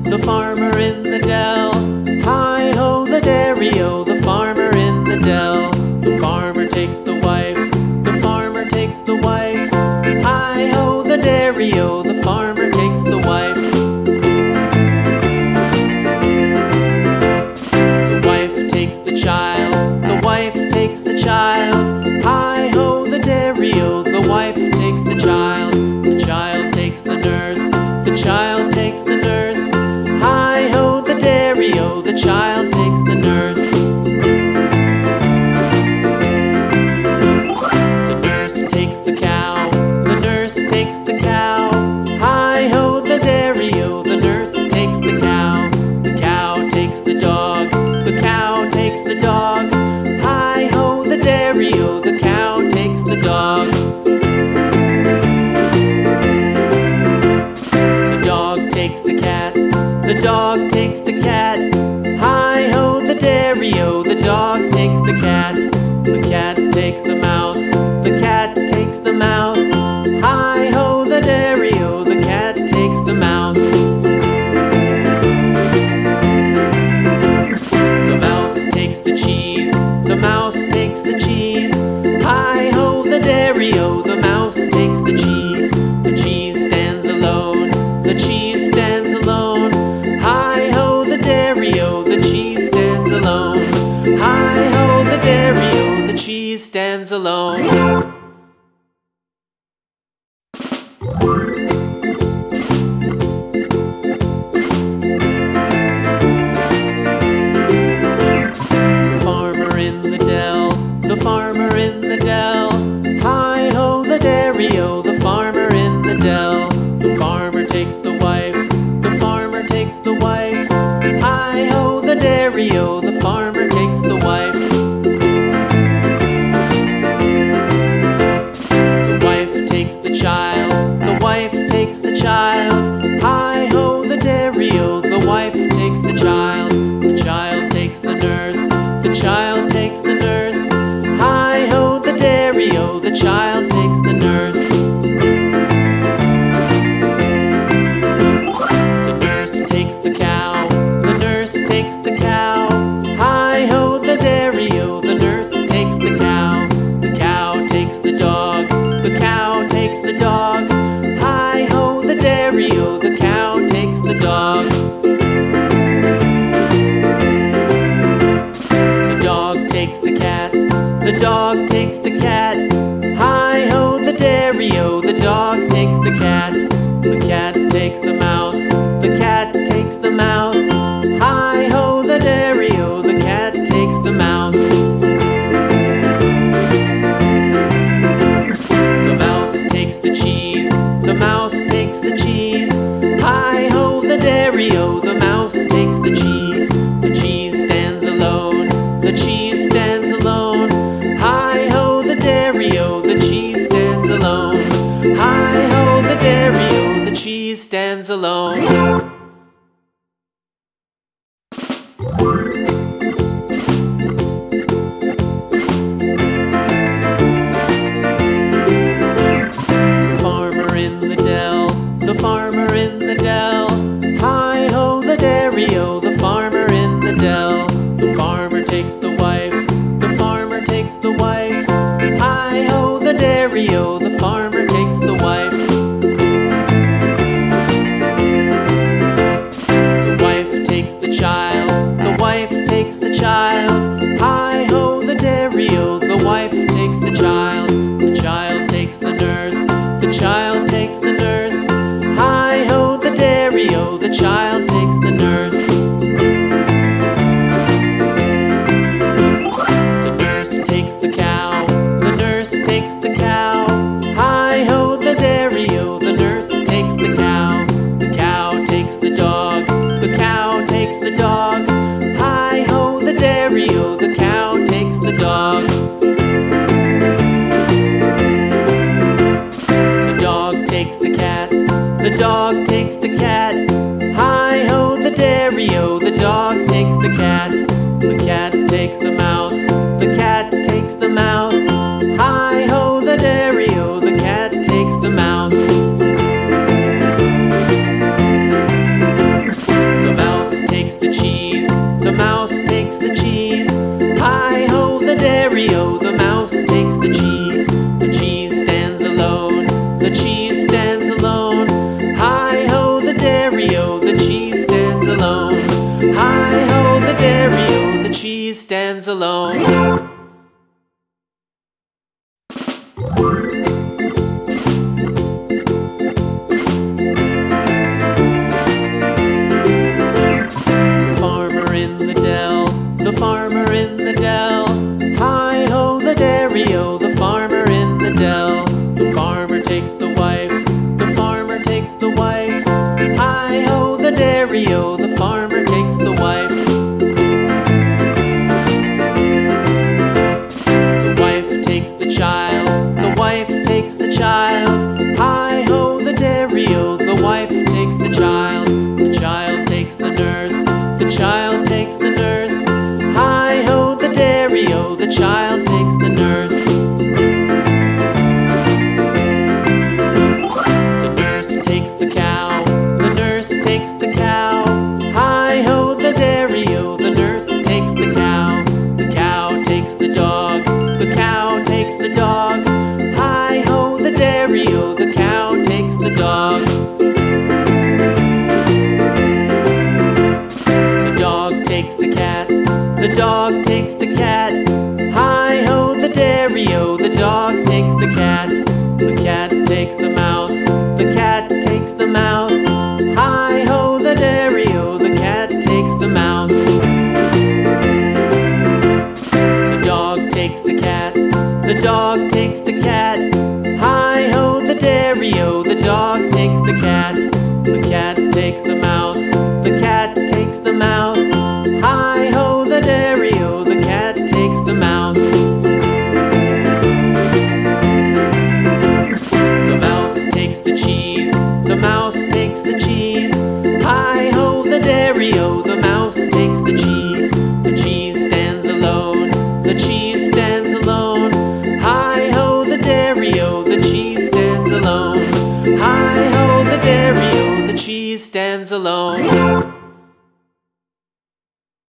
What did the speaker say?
The farmer in the dell. Hi-ho, the dairy-o, the farmer in the dell. The farmer takes the wife, the farmer takes the wife. Hi-ho, the dairy-o, the farmer takes the wife. The wife takes the child, the wife takes the child. Hi-ho, the dairy-o, the wife takes the child. The child takes the nurse, the child takes the nurse. Hi-ho, the dairy-o, the child takes the nurse. The nurse takes the cow, the nurse takes the cow. Hi-ho, the dairy-o, the nurse takes the cow. The cow takes the dog, the cow takes the dog. Hi-ho, the dairy-o, the cow takes the dog. The dog takes the cat, the dog takes the cat. Hi-ho, the dairy-o, the dog takes the cat. The cat takes the mouse, the cat takes the mouse. Hi-ho, the dairy-o, the cat takes the mouse. The mouse takes the cheese, the mouse takes the cheese. Hi-ho, the dairy-o, the mouse takes the cheese. The cheese stands alone, the cheese stands alone. Hi-ho, the dairy-o, the cheese stands alone. Hi-ho, the dairy-o, the cheese stands alone. The farmer in the dell, the farmer in the dell. Hi-ho, the dairy-o, the farmer in the dell. The farmer takes the wife, the farmer takes the wife. Hi-ho, the dairy-o, the farmer takes the wife. The wife takes the child, the wife takes the child. Hi-ho, the dairy-o, the wife takes the child. The child takes the nurse, the child takes the nurse. Hi-ho, the dairy-o, the child takes the nurse. The nurse takes the cow, the nurse takes the cow. Hi-ho, the dairy-o, the nurse takes the cow. The cow takes the dog, the cow takes the dog. Hi-ho, the dairy-o, the cow takes the dog. The dog takes the cat, the dog takes the cat. Hi-ho, the dairy-o, the dog takes the cat. The cat takes the mouse, the cat takes the mouse. Hi-ho, the dairy-o, the cat takes the mouse. The mouse takes the cheese, the mouse takes the cheese. Hi-ho, the dairy-o, the mouse takes the cheese. The cheese stands alone, the cheese stands alone. Hi-ho, the dairy-o, the cheese stands alone. Hi-ho, the dairy-o, the cheese stands alone. The farmer in the dell, the farmer in the dell. Hi-ho, the dairy-o, the farmer in the dell. The farmer takes the wife, the farmer takes the wife. Hi-ho, the dairy-o, the farmer takes the wife. The wife takes the child, the wife takes the child. Hi-ho, the dairy-o, the wife takes the child. The child takes the nurse, the child takes the nurse. Hi-ho, the dairy-o, the child takes the nurse. The nurse takes the cow, the nurse takes the cow. Hi-ho, the dairy-o, the nurse takes the cow. The cow takes the dog, the cow takes the dog. Hi-ho, the dairy-o, stands alone. The farmer in the dell, hi-ho the dairy-o, the farmer in the dell. The farmer takes the wife, the farmer takes the wife, hi-ho the dairy-o, the farmer takes the wife. The wife takes the child, the wife takes the child, hi-ho the dairy-o, the wife takes the child. The child takes the nurse, the child takes the nurse, hi-ho the dairy-o, the child takes the nurse. The nurse takes the cow, the nurse takes the cow, hi-ho the dairy-o, the nurse takes the cow. The cow takes the dog, the cow takes the dog, hi-ho the dairy-o, the cow takes the dog. The dog takes the cat, the dog takes the cat, hi-ho the dairy-o, the dog takes the cat. The cat takes the mouse, the cat takes the mouse, hi-ho the dairy-o, the cat takes the mouse. The dog takes the cat, the dog takes